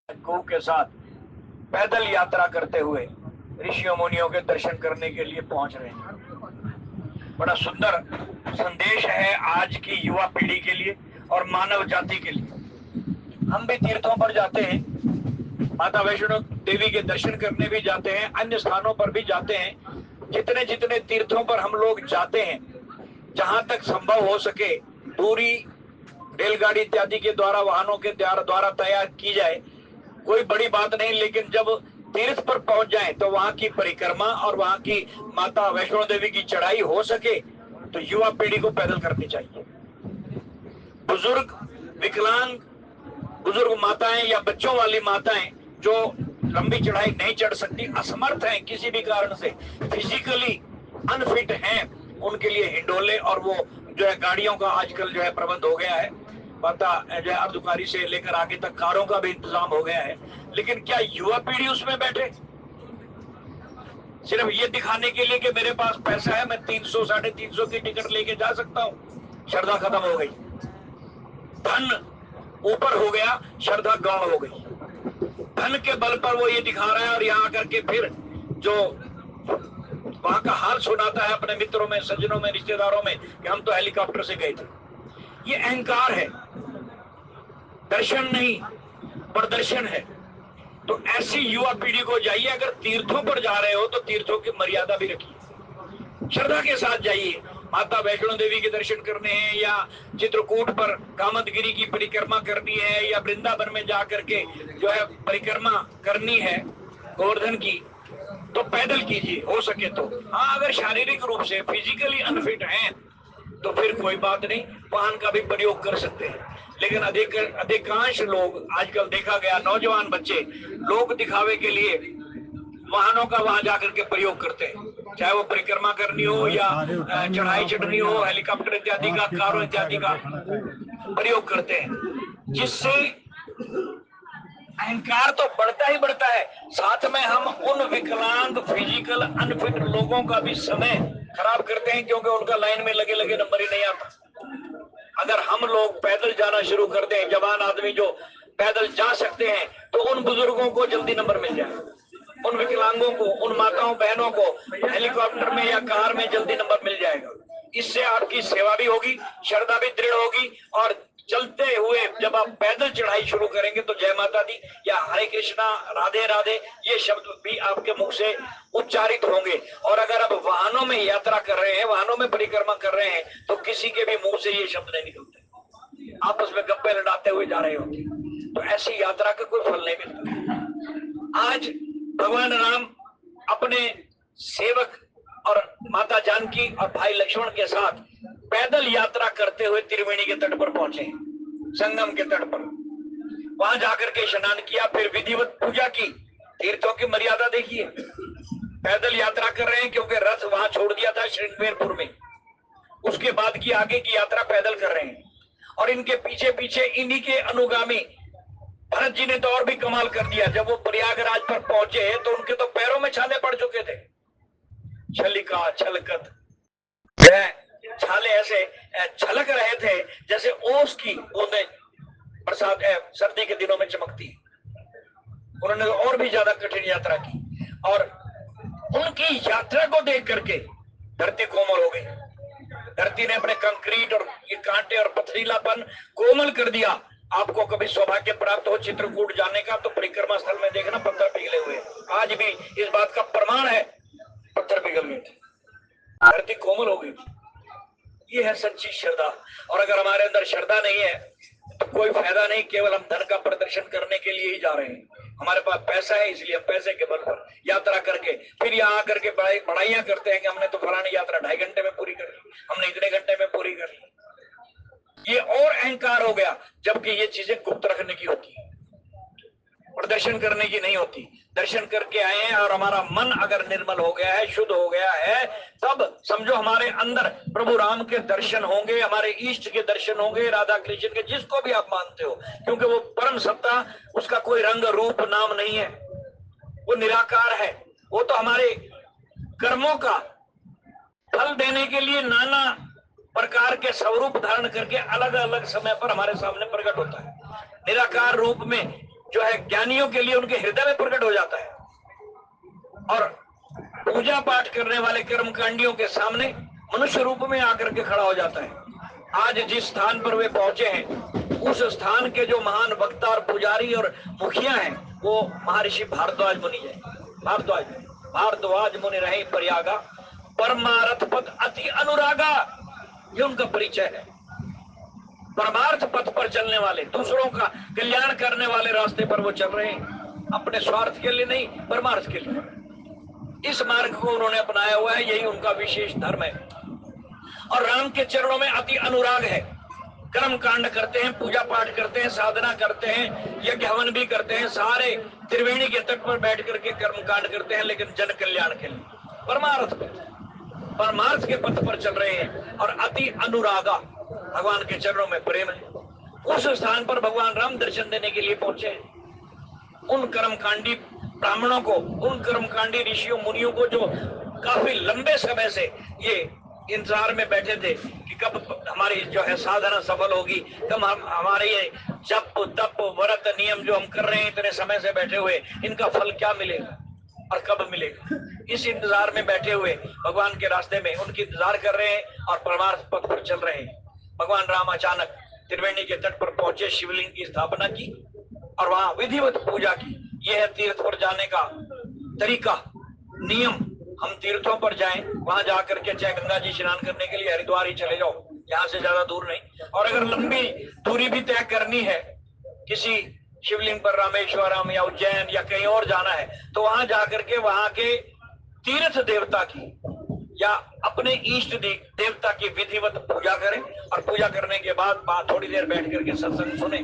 गौ के साथ पैदल यात्रा करते हुए ऋषियों मुनियों के दर्शन करने के लिए पहुंच रहे हैं। बड़ा सुंदर संदेश है आज की युवा पीढ़ी के लिए और मानव जाति के लिए। हम भी तीर्थों पर जाते हैं, माता वैष्णो देवी के दर्शन करने भी जाते हैं, अन्य स्थानों पर भी जाते हैं। जितने जितने तीर्थों पर हम लोग जाते हैं, जहां तक संभव हो सके दूरी रेलगाड़ी इत्यादि के द्वारा, वाहनों के द्वारा तैयार की जाए, कोई बड़ी बात नहीं। लेकिन जब तीर्थ पर पहुंच जाए तो वहां की परिक्रमा और वहां की माता वैष्णो देवी की चढ़ाई हो सके तो युवा पीढ़ी को पैदल करनी चाहिए। बुजुर्ग, विकलांग, बुजुर्ग माताएं या बच्चों वाली माताएं जो लंबी चढ़ाई नहीं चढ़ सकती, असमर्थ हैं किसी भी कारण से, फिजिकली अनफिट हैं, उनके लिए हिंडोले और वो जो है गाड़ियों का आजकल जो है प्रबंध हो गया है, पता जो है अर्धकारी से लेकर आगे तक कारों का भी इंतजाम हो गया है। लेकिन क्या युवा पीढ़ी उसमें बैठे सिर्फ ये दिखाने के लिए कि मेरे पास पैसा है, मैं 300 350 की टिकट लेके जा सकता हूँ? श्रद्धा खत्म हो गई, धन ऊपर हो गया, श्रद्धा गौण हो गई। धन के बल पर वो ये दिखा रहा है और यहाँ आकर के फिर जो वहां का हाल सुनाता है अपने मित्रों में, सज्जनों में, रिश्तेदारों में कि हम तो हेलीकॉप्टर से गए थे। ये अहंकार है, दर्शन नहीं प्रदर्शन है। तो ऐसी युवा पीढ़ी को जाइए, अगर तीर्थों पर जा रहे हो तो तीर्थों की मर्यादा भी रखिए, श्रद्धा के साथ जाइए। माता वैष्णो देवी के दर्शन करने हैं या चित्रकूट पर कामदगिरी की परिक्रमा करनी है या वृंदावन में जाकर के जो है परिक्रमा करनी है गोवर्धन की, तो पैदल कीजिए हो सके तो। हाँ, अगर शारीरिक रूप से फिजिकली अनफिट हैं तो फिर कोई बात नहीं, वाहन का भी प्रयोग कर सकते हैं। लेकिन अधिकांश लोग आजकल देखा गया, नौजवान बच्चे लोग दिखावे के लिए वाहनों का वहां जाकर के प्रयोग करते हैं, चाहे वो परिक्रमा करनी हो या चढ़ाई चढ़नी हो, हेलीकॉप्टर इत्यादि का, कारों इत्यादि का प्रयोग करते हैं, जिससे अहंकार तो बढ़ता ही बढ़ता है, साथ में हम उन विकलांग फिजिकल अनफिट लोगों का भी समय खराब करते हैं, क्योंकि उनका लाइन में लगे लगे नंबर ही नहीं आता। अगर हम लोग पैदल जाना शुरू कर दें, जवान आदमी जो पैदल जा सकते हैं, तो उन बुजुर्गों को जल्दी नंबर मिल जाए, उन विकलांगों को, उन माताओं बहनों को हेलीकॉप्टर में या कार में जल्दी नंबर मिल जाएगा। इससे आपकी सेवा भी होगी, श्रद्धा भी दृढ़ होगी, और चलते हुए जब आप पैदल चढ़ाई शुरू करेंगे तो जय माता दी या हरे कृष्णा, राधे राधे, ये शब्द भी आपके मुख से उच्चारित होंगे। और अगर आप वाहनों में यात्रा कर रहे हैं, वाहनों में परिक्रमा कर रहे हैं, तो किसी के भी मुंह से ये शब्द नहीं निकलते, आपस में गप्पे लड़ाते हुए जा रहे होते, तो ऐसी यात्रा का कोई फल नहीं मिलता। आज भगवान राम अपने सेवक और माता जानकी और भाई लक्ष्मण के साथ पैदल यात्रा करते हुए त्रिवेणी के तट पर पहुंचे, संगम के तट पर। वहां जाकर के स्नान किया, फिर विधिवत पूजा की। तीर्थों की मर्यादा देखिए, पैदल यात्रा कर रहे हैं क्योंकि रथ वहां छोड़ दिया था श्रृंगेरपुर में, उसके बाद की आगे की यात्रा पैदल कर रहे हैं। और इनके पीछे पीछे इन्हीं के अनुगामी भरत जी ने तो और भी कमाल कर दिया। जब वो प्रयागराज पर पहुंचे तो उनके तो पैरों में छाले पड़ चुके थे, छलिका छलकत, छाले ऐसे छलक रहे थे जैसे ओस की बूंदें बरसात सर्दी के दिनों में चमकती है। उन्होंने और भी ज्यादा कठिन यात्रा की, और उनकी यात्रा को देख करके धरती कोमल हो गई। धरती ने अपने कंक्रीट और ये कांटे और पथरीलापन कोमल कर दिया। आपको कभी सौभाग्य प्राप्त हो चित्रकूट जाने का तो परिक्रमा स्थल में देखना पत्थर पिघले हुए, आज भी इस बात का प्रमाण है, पत्थर पिघल गए थे, धरती कोमल हो गई। ये है सच्ची श्रद्धा। और अगर हमारे अंदर श्रद्धा नहीं है तो कोई फायदा नहीं, केवल हम धन का प्रदर्शन करने के लिए ही जा रहे हैं। हमारे पास पैसा है इसलिए हम पैसे के बल पर यात्रा करके फिर यहाँ आकर के बड़ाइयां करते हैं कि हमने तो फलानी यात्रा 2.5 घंटे में पूरी कर ली, हमने इतने घंटे में पूरी कर ली। ये और अहंकार हो गया, जबकि ये चीजें गुप्त रखने की होती है, प्रदर्शन करने की नहीं होती। दर्शन करके आए हैं और हमारा मन अगर निर्मल हो गया है, शुद्ध हो गया है, तब समझो हमारे अंदर प्रभु राम के दर्शन होंगे, हमारे इष्ट के दर्शन होंगे, राधा कृष्ण के, जिसको भी आप मानते हो, क्योंकि वो परम सत्ता, उसका कोई रंग रूप नाम नहीं है, वो निराकार है। वो तो हमारे कर्मों का फल देने के लिए नाना प्रकार के स्वरूप धारण करके अलग अलग समय पर हमारे सामने प्रकट होता है। निराकार रूप में जो है ज्ञानियों के लिए उनके हृदय में प्रकट हो जाता है और पूजा पाठ करने वाले कर्मकांडियों के सामने मनुष्य रूप में आकर के खड़ा हो जाता है। आज जिस स्थान पर वे पहुंचे हैं उस स्थान के जो महान वक्ता और पुजारी और मुखिया हैं वो महर्षि भारद्वाज मुनि है। भारद्वाज मुनि रहे प्रयागा, परमार्थ पथ अति अनुरागा, ये उनका परिचय है। परमार्थ पथ पर चलने वाले, दूसरों का कल्याण करने वाले रास्ते पर वो चल रहे हैं, अपने स्वार्थ के लिए नहीं, परमार्थ के लिए। इस मार्ग को उन्होंने अपनाया हुआ है, यही उनका विशेष धर्म है। और राम के चरणों में अति अनुराग है। कर्म कांड करते हैं, पूजा पाठ करते हैं, साधना करते हैं, यज्ञ हवन भी करते हैं, सारे त्रिवेणी के तट पर बैठ करके कर्म कांड करते हैं, लेकिन जन कल्याण के लिए, परमार्थ के पथ पर चल रहे हैं और अति अनुरागा, भगवान के चरणों में प्रेम है। उस स्थान पर भगवान राम दर्शन देने के लिए पहुंचे हैं। उन कर्मकांडी ब्राह्मणों को, उन कर्मकांडी ऋषियों मुनियों को जो काफी लंबे समय से ये इंतजार में बैठे थे कि कब हमारी जो है साधना सफल होगी, कब हमारे ये जप तप व्रत नियम जो हम कर रहे हैं इतने समय से बैठे हुए, इनका फल क्या मिलेगा और कब मिलेगा, इस इंतजार में बैठे हुए भगवान के रास्ते में उनकी इंतजार कर रहे हैं और परमार्थ पथ पर चल रहे हैं। भगवान राम अचानक त्रिवेणी के तट पर पहुंचे, शिवलिंग की स्थापना की और वहां विधिवत पूजा की। यह है तीर्थ पर जाने का तरीका, नियम। हम तीर्थों पर जाएं, वहां जाकर के चाहे गंगा जी स्नान करने के लिए हरिद्वार ही चले जाओ, यहाँ से ज्यादा दूर नहीं। और अगर लंबी दूरी भी तय करनी है, किसी शिवलिंग पर रामेश्वरम या उज्जैन या कहीं और जाना है, तो वहां जाकर के वहां के तीर्थ देवता की या अपने इष्ट देवता की विधिवत पूजा करें और पूजा करने के बाद थोड़ी देर बैठ करके सत्संग सुने।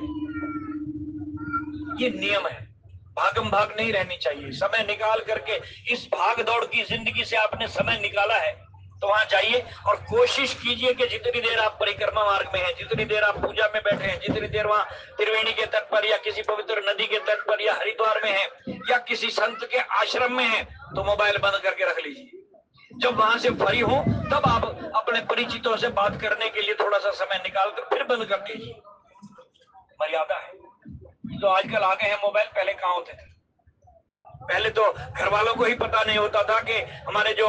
ये नियम है, भागम भाग नहीं रहनी चाहिए। समय निकाल करके, इस भाग दौड़ की जिंदगी से आपने समय निकाला है तो वहां जाइए और कोशिश कीजिए कि जितनी देर आप परिक्रमा मार्ग में हैं, जितनी देर आप पूजा में बैठे हैं, जितनी देर वहां त्रिवेणी के तट पर या किसी पवित्र नदी के तट पर या हरिद्वार में हैं या किसी संत के आश्रम में हैं, तो मोबाइल बंद करके रख लीजिए। जब वहां से फ्री हो तब आप अपने परिचितों से बात करने के लिए थोड़ा सा समय निकालकर फिर बंद कर दीजिए। मर्यादा है। तो आजकल आ गए हैं मोबाइल, पहले कहाँ होते थे? पहले तो घर वालों को ही पता नहीं होता था कि हमारे जो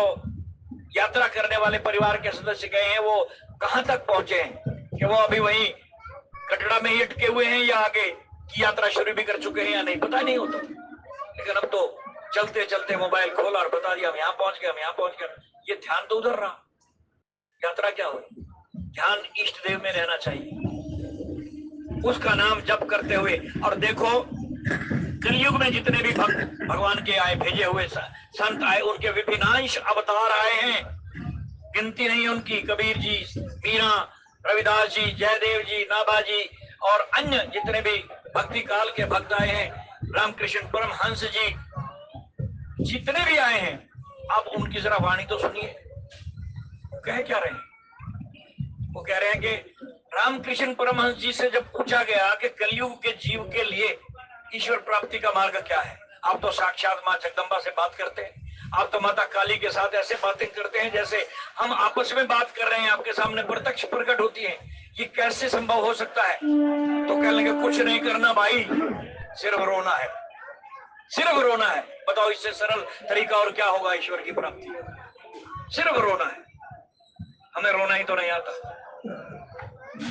यात्रा करने वाले परिवार के सदस्य गए हैं वो कहां तक पहुंचे हैं, कि वो अभी वहीं कटरा में ही अटके हुए हैं या आगे की यात्रा शुरू भी कर चुके हैं या नहीं, पता नहीं होता। लेकिन अब तो चलते चलते मोबाइल खोला और बता दिया हम यहाँ पहुंच गए, हम यहाँ पहुंच गए। ये ध्यान तो उधर रहा, यात्रा क्या हुई? ध्यान इष्ट देव में रहना चाहिए, उसका नाम जप करते हुए। और देखो कलयुग में जितने भी भक्त भगवान के आए, भेजे हुए संत आए, उनके विभिन्नांश अवतार आए हैं, गिनती नहीं उनकी। कबीर जी, मीरा, रविदास जी, जयदेव जी, नाभा जी और अन्य जितने भी भक्ति काल के भक्त आए हैं, रामकृष्ण परमहंस जी, जितने भी आए हैं, आप उनकी जरा वाणी तो सुनिए, कह क्या रहे हैं? वो कह रहे हैं कि रामकृष्ण परमहंस जी से जब पूछा गया कि कलयुग के जीव के लिए ईश्वर प्राप्ति का मार्ग क्या है, आप तो साक्षात मां जगदम्बा से बात करते हैं, आप तो माता काली के साथ ऐसे बातें करते हैं जैसे हम आपस में बात कर रहे हैं, आपके सामने प्रत्यक्ष प्रकट होती है, ये कैसे संभव हो सकता है? तो कहने लगे कुछ नहीं करना भाई, सिर्फ रोना है, सिर्फ रोना है। बताओ इससे सरल तरीका और क्या होगा ईश्वर की प्राप्ति? सिर्फ रोना है। हमें रोना ही तो नहीं आता।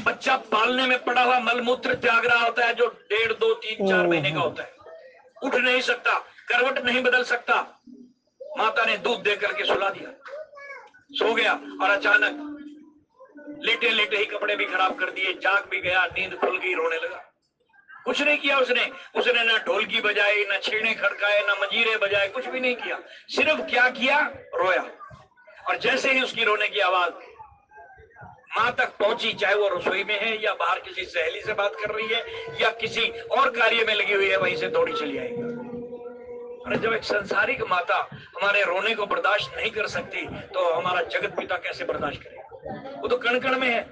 बच्चा पालने में पड़ा हुआ मलमूत्र त्याग रहा होता है, जो 1.5, 2, 3, 4 महीने का होता है, उठ नहीं सकता, करवट नहीं बदल सकता, माता ने दूध दे करके सुला दिया, सो गया और अचानक लेटे लेटे ही कपड़े भी खराब कर दिए, जाग भी गया, नींद खुल गई, रोने लगा। कुछ नहीं किया उसने ना ढोलकी बजाई, ना छेड़े खड़काए, ना मंजीरे बजाए, कुछ भी नहीं किया, सिर्फ क्या किया? रोया। और जैसे ही उसकी रोने की आवाज मां तक पहुंची, चाहे वो रसोई में है या बाहर किसी सहेली से बात कर रही है या किसी और कार्य में लगी हुई है, वहीं से दौड़ी चली आएगी। और जब एक संसारिक माता हमारे रोने को बर्दाश्त नहीं कर सकती तो हमारा जगत पिता कैसे बर्दाश्त करेगा? वो तो कण कण में है,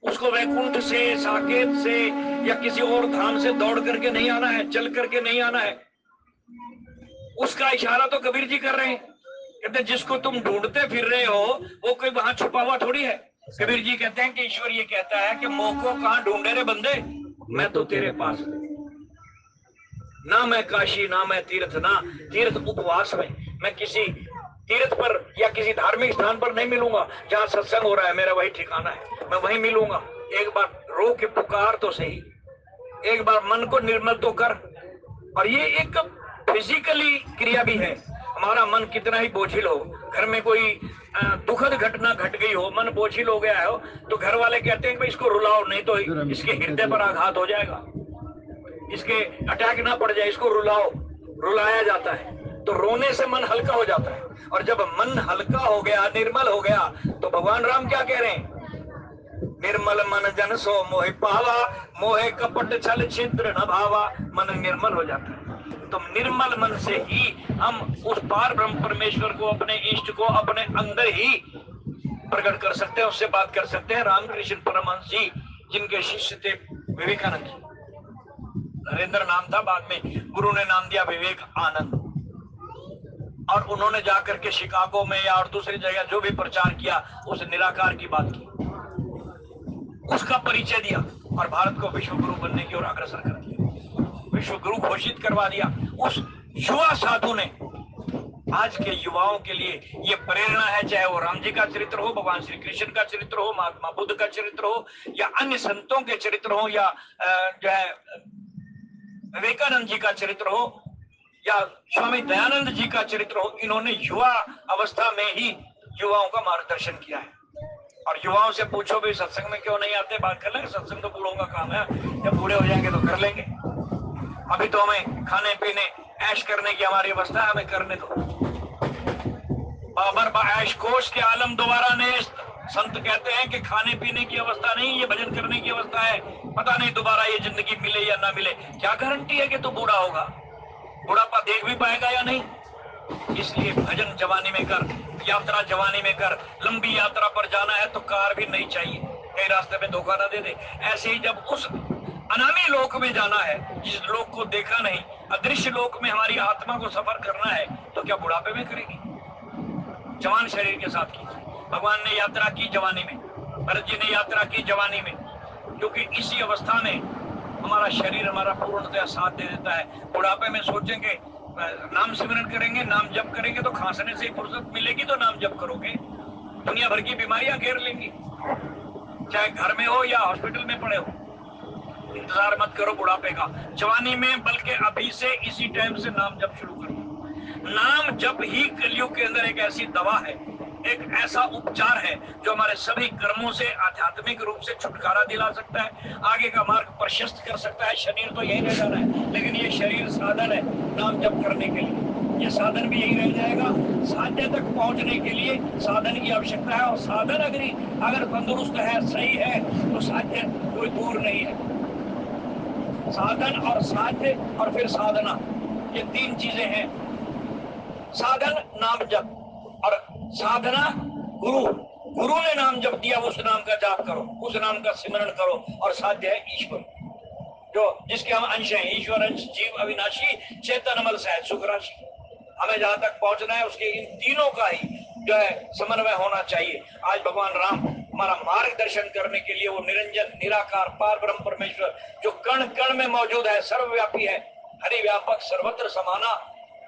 उसको वैकुंठ से, साकेत से या किसी और धाम से दौड़ करके नहीं आना है, चल करके नहीं आना है। उसका इशारा तो कबीर जी कर रहे हैं, कहते जिसको तुम ढूंढते फिर रहे हो वो कोई वहां छुपा हुआ थोड़ी है। कबीर जी कहते हैं कि ईश्वर ये कहता है कि मोह को कहां ढूंढे रे बंदे, मैं तो तेरे पास हूं। ना मैं काशी ना मैं तीर्थ, ना तीर्थ उपवास में, मैं किसी तीर्थ पर या किसी धार्मिक स्थान पर नहीं मिलूंगा। जहां सत्संग हो रहा है मेरा वही ठिकाना है, मैं वहीं मिलूंगा। एक बार रो के पुकार तो सही, एक बार मन को निर्मल तो कर। और ये एक फिजिकली क्रिया भी है। हमारा मन कितना ही बोझिल हो, घर में कोई दुखद घटना घट गई हो, मन बोझिल हो गया हो, तो घर वाले कहते हैं कि इसको रुलाओ, नहीं तो इसके हृदय पर आघात हो जाएगा, इसके अटैक ना पड़ जाए, इसको रुलाओ। रुलाया जाता है तो रोने से मन हल्का हो जाता है। और जब मन हल्का हो गया, निर्मल हो गया, तो भगवान राम क्या कह रहे हैं? निर्मल मन जन सो मोहि पावा, मोहे कपट छल छिद्र न भावा। मन निर्मल हो जाता है। तो निर्मल मन से ही हम उस पार ब्रह्म परमेश्वर को, अपने इष्ट को अपने अंदर ही प्रकट कर सकते हैं, उससे बात कर सकते हैं। रामकृष्ण परमहंस जी जिनके शिष्य थे विवेकानंद जी, नरेंद्र नाम था, बाद में गुरु ने नाम दिया विवेक आनंद। और उन्होंने जाकर के शिकागो में या और दूसरी जगह जो भी प्रचार किया, उस निराकार की बात की, उसका परिचय दिया और भारत को विश्व गुरु बनने की ओर अग्रसर कर दिया, विश्व गुरु घोषित करवा दिया। उस युवा साधु ने आज के युवाओं के लिए ये प्रेरणा है, चाहे वो राम जी का चरित्र हो, भगवान श्री कृष्ण का चरित्र हो, महात्मा बुद्ध का चरित्र हो, या अन्य संतों के चरित्र हो, या जो है विवेकानंद जी का चरित्र हो, या स्वामी दयानंद जी का चरित्र हो। इन्होंने युवा अवस्था में ही युवाओं का मार्गदर्शन किया है। और युवाओं से पूछो भी सत्संग में क्यों नहीं आते, बात कर लेंगे, सत्संग तो बूढ़ों का काम है, जब बूढ़े हो जाएंगे तो कर लेंगे। अभी तो हमें खाने पीने ऐश करने की हमारी अवस्था है, हमें करने दो। बाबर ऐश कोश के आलम दोबारा नेस्त। संत कहते हैं कि खाने पीने की अवस्था नहीं, ये भजन करने की अवस्था है। पता नहीं दोबारा ये जिंदगी मिले या ना मिले, क्या गारंटी है कि तू बूढ़ा होगा, बुढ़ापा देख भी पाएगा या नहीं। इसलिए भजन जवानी में कर, यात्रा जवानी में कर। लंबी यात्रा पर जाना है तो कार भी नहीं चाहिए, कहीं रास्ते में धोखा ना दे दे। ऐसे ही जब उस अनामी लोक में जाना है, जिस लोक को देखा नहीं, अदृश्य लोक में हमारी आत्मा को सफर करना है, तो क्या बुढ़ापे में करेगी? जवान शरीर के साथ कीजिए। भगवान ने यात्रा की जवानी में, भरत जी ने यात्रा की जवानी में, क्योंकि इसी अवस्था में हमारा शरीर हमारा पूर्णतः साथ दे देता है। बुढ़ापे में सोचेंगे नाम सिमरन करेंगे, नाम जप करेंगे तो खांसने से फुर्सत मिलेगी तो नाम जप करोगे, दुनिया भर की बीमारियां घेर लेंगी, चाहे घर में हो या हॉस्पिटल में पड़े हो। इंतजार मत करो बुढ़ापे का, जवानी में, बल्कि अभी से इसी टाइम से नाम जप शुरू करो। नाम जप ही कलयुग के अंदर एक ऐसी दवा है, एक ऐसा उपचार है जो हमारे सभी कर्मों से आध्यात्मिक रूप से छुटकारा दिला सकता है, आगे का मार्ग प्रशस्त कर सकता है। शरीर तो यही रह जाना है, लेकिन ये शरीर साधन है नाम जप करने के लिए, ये साधन भी यही रह जाएगा। साध्य तक पहुंचने के लिए साधन की आवश्यकता है, और साधन अगर तंदुरुस्त है, सही है, तो साध्य कोई दूर नहीं है। साधन और साध्य और फिर साधना, ये तीन चीजें हैं। साधन नाम जप, और साधना गुरु, गुरु ने नाम जप दिया, उस नाम का जाप करो, उस नाम का सिमरण करो। और साध्य है ईश्वर, जो जिसके हम अंश हैं। ईश्वर अंश जीव अविनाशी चेतन अमल सहज सुख राशि। हमें जहां तक पहुंचना है उसके इन तीनों का ही जो है समन्वय होना चाहिए। आज भगवान राम हमारा मार्गदर्शन करने के लिए, वो निरंजन निराकार पार ब्रह्म परमेश्वर जो कण कण में मौजूद है, सर्वव्यापी है, हरि व्यापक सर्वत्र समाना,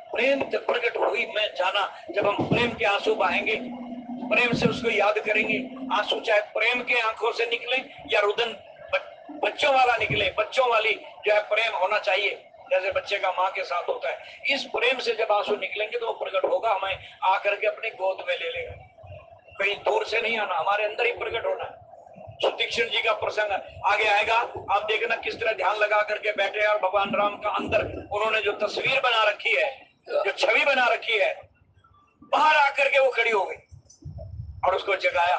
प्रेम से प्रकट हुई मैं जाना। जब हम प्रेम के आंसू बहाएंगे, प्रेम से उसको याद करेंगे, आंसू चाहे प्रेम के आंखों से निकले या रुदन बच्चों वाला निकले, बच्चों वाली जो है प्रेम होना चाहिए, जैसे बच्चे का माँ के साथ होता है। इस प्रेम से जब आंसू निकलेंगे तो वो प्रकट होगा, हमें आकर के अपनी गोद में ले लेगा। कहीं दूर से नहीं आना, हमारे अंदर ही प्रकट होना है। सुतीक्षण जी का प्रसंग आगे आएगा, आप देखना किस तरह ध्यान लगा करके बैठे हैं, और भगवान राम का अंदर उन्होंने जो तस्वीर बना रखी है, जो छवि बना रखी है, बाहर आकर के वो खड़ी हो गई और उसको जगाया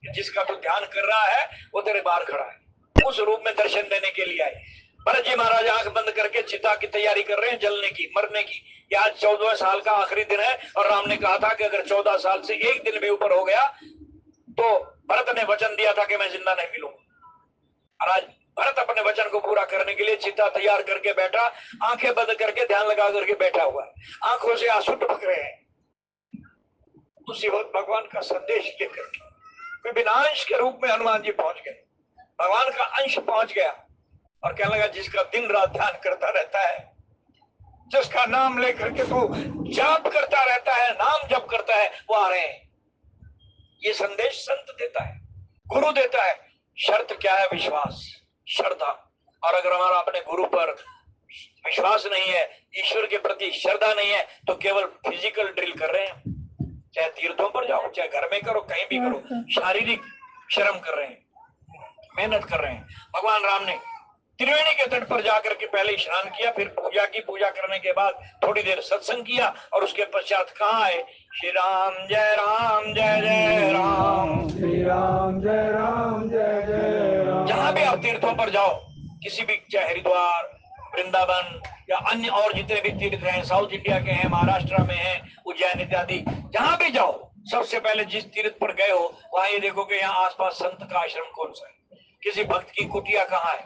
कि जिसका तू ध्यान कर रहा है वो तेरे बाहर खड़ा है। उस रूप में दर्शन देने के लिए आए। भरत जी महाराज आंख बंद करके चिता की तैयारी कर रहे हैं, जलने की, मरने की। आज 14 साल का आखिरी दिन है, और राम ने कहा था कि अगर 14 साल से एक दिन भी ऊपर हो गया तो भरत ने वचन दिया था कि मैं जिंदा नहीं मिलूंगा। और आज भरत अपने वचन को पूरा करने के लिए चिता तैयार करके बैठा, आंखें बंद करके ध्यान लगा करके बैठा हुआ है, आंखों से आंसू टपक रहे हैं। उसी वक्त भगवान का संदेश लेकर कोई विनाश के रूप में हनुमान जी पहुंच गए, भगवान का अंश पहुंच गया और कहने लगा जिसका दिन रात ध्यान करता रहता है जिसका नाम लेकर के तू जाप करता रहता है, नाम जप करता है, वो आ रहे हैं। ये संदेश संत देता है, गुरु देता है। शर्त क्या है? विश्वास, श्रद्धा। और अगर हमारा अपने गुरु पर विश्वास नहीं है, ईश्वर के प्रति श्रद्धा नहीं है, तो केवल फिजिकल ड्रिल कर रहे हैं। चाहे तीर्थों पर जाओ, चाहे घर में करो, कहीं भी करो, शारीरिक श्रम कर रहे हैं, मेहनत कर रहे हैं। भगवान राम ने त्रिवेणी के तट पर जाकर के पहले स्नान किया, फिर पूजा की। पूजा करने के बाद थोड़ी देर सत्संग किया और उसके पश्चात कहाँ आए? श्री राम जय राम, जय जय राम, श्री राम जय राम, जय जय राम। जहां भी आप तीर्थों पर जाओ, किसी भी, चाहे हरिद्वार, वृंदावन या अन्य और जितने भी तीर्थ हैं, साउथ इंडिया के हैं, महाराष्ट्र में हैं, उज्जैन इत्यादि, जहां भी जाओ, सबसे पहले जिस तीर्थ पर गए हो वहां ये देखो कि यहाँ आसपास संत का आश्रम कौन सा है, किसी भक्त की कुटिया कहाँ है,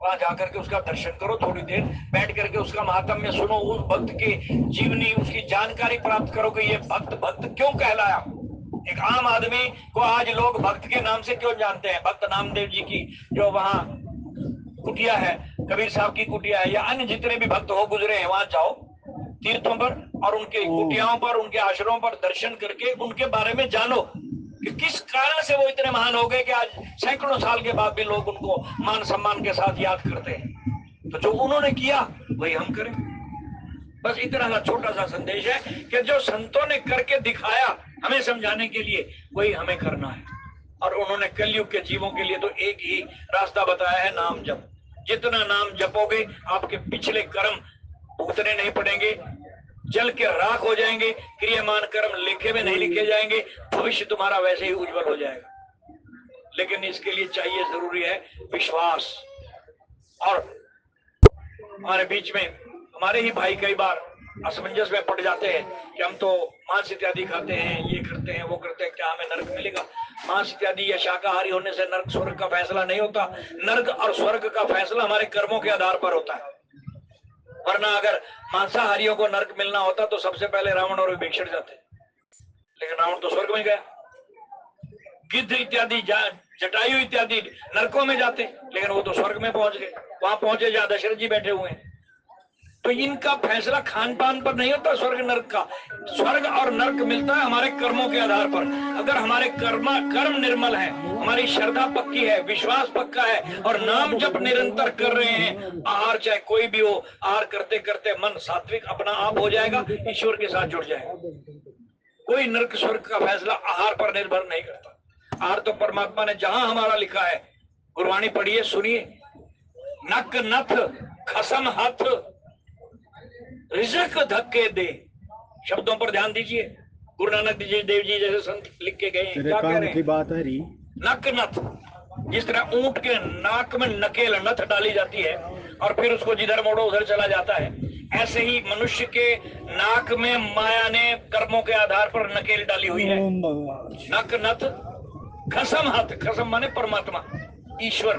वहां जाकर के उसका दर्शन करो, थोड़ी देर बैठ करके उसका महात्म्य सुनो, उस भक्त की जीवनी, उसकी जानकारी प्राप्त करो कि ये भक्त भक्त क्यों कहलाया। एक आम आदमी को आज लोग भक्त के नाम से क्यों जानते हैं? भक्त नामदेव जी की जो वहां कुटिया है, कबीर साहब की कुटिया है, या अन्य जितने भी भक्त हो गुजरे हैं, वहां जाओ तीर्थों पर और उनके कुटियाओं पर, उनके आश्रमों पर दर्शन करके उनके बारे में जानो कि किस कारण से वो इतने महान हो गए कि आज सैकड़ों साल के बाद भी लोग उनको मान सम्मान के साथ याद करते हैं। तो जो उन्होंने किया वही हम करें। बस इतना सा छोटा सा संदेश है कि जो संतों ने करके दिखाया हमें समझाने के लिए, वही हमें करना है। और उन्होंने कलयुग के जीवों के लिए तो एक ही रास्ता बताया है, नाम जप। जितना नाम जपोगे आपके पिछले कर्म भुगतने नहीं पड़ेंगे, जल के राख हो जाएंगे, क्रियामान कर्म लिखे में नहीं लिखे जाएंगे, भविष्य तुम्हारा वैसे ही उज्जवल हो जाएगा। लेकिन इसके लिए चाहिए, जरूरी है विश्वास। और हमारे बीच में हमारे ही भाई कई बार असमंजस में पड़ जाते हैं कि हम तो मांस इत्यादि खाते हैं, ये करते हैं, वो करते हैं, क्या हमें नरक मिलेगा? मांस इत्यादि या शाकाहारी होने से नरक स्वर्ग का फैसला नहीं होता। नरक और स्वर्ग का फैसला हमारे कर्मों के आधार पर होता है। वरना अगर मांसाहारियों को नरक मिलना होता तो सबसे पहले रावण और विभीषण जाते, लेकिन रावण तो स्वर्ग में गया। गिद्ध इत्यादि, जटायु इत्यादि नरकों में जाते, लेकिन वो तो स्वर्ग में पहुंच गए, वहां पहुंचे जहां दशरथ जी बैठे हुए हैं। तो इनका फैसला खान पान पर नहीं होता स्वर्ग नरक का। स्वर्ग और नरक मिलता है हमारे कर्मों के आधार पर। अगर हमारे कर्म निर्मल है, हमारी श्रद्धा पक्की है, विश्वास पक्का है और नाम जप निरंतर कर रहे हैं, आहार चाहे कोई भी हो, आहार करते करते मन सात्विक अपना आप हो जाएगा, ईश्वर के साथ जुड़ जाएगा। कोई नरक स्वर्ग का फैसला आहार पर निर्भर नहीं करता। आहार तो परमात्मा ने जहां हमारा लिखा है, गुरबाणी पढ़िए, सुनिए, नक नथ खसम हाथ रिजक धक्के दे, शब्दों पर ध्यान दीजिए। गुरु नानक देव जी जैसे संत लिख के गए, क्या कह रहे हैं? बात है री। नक नथ, जिस तरह ऊंट के नाक में नकेल नथ डाली जाती है और फिर उसको जिधर मोड़ो उधर चला जाता है, ऐसे ही मनुष्य के नाक में माया ने कर्मों के आधार पर नकेल डाली हुई है। नक नथ खसम हाथ, खसम माने परमात्मा, ईश्वर।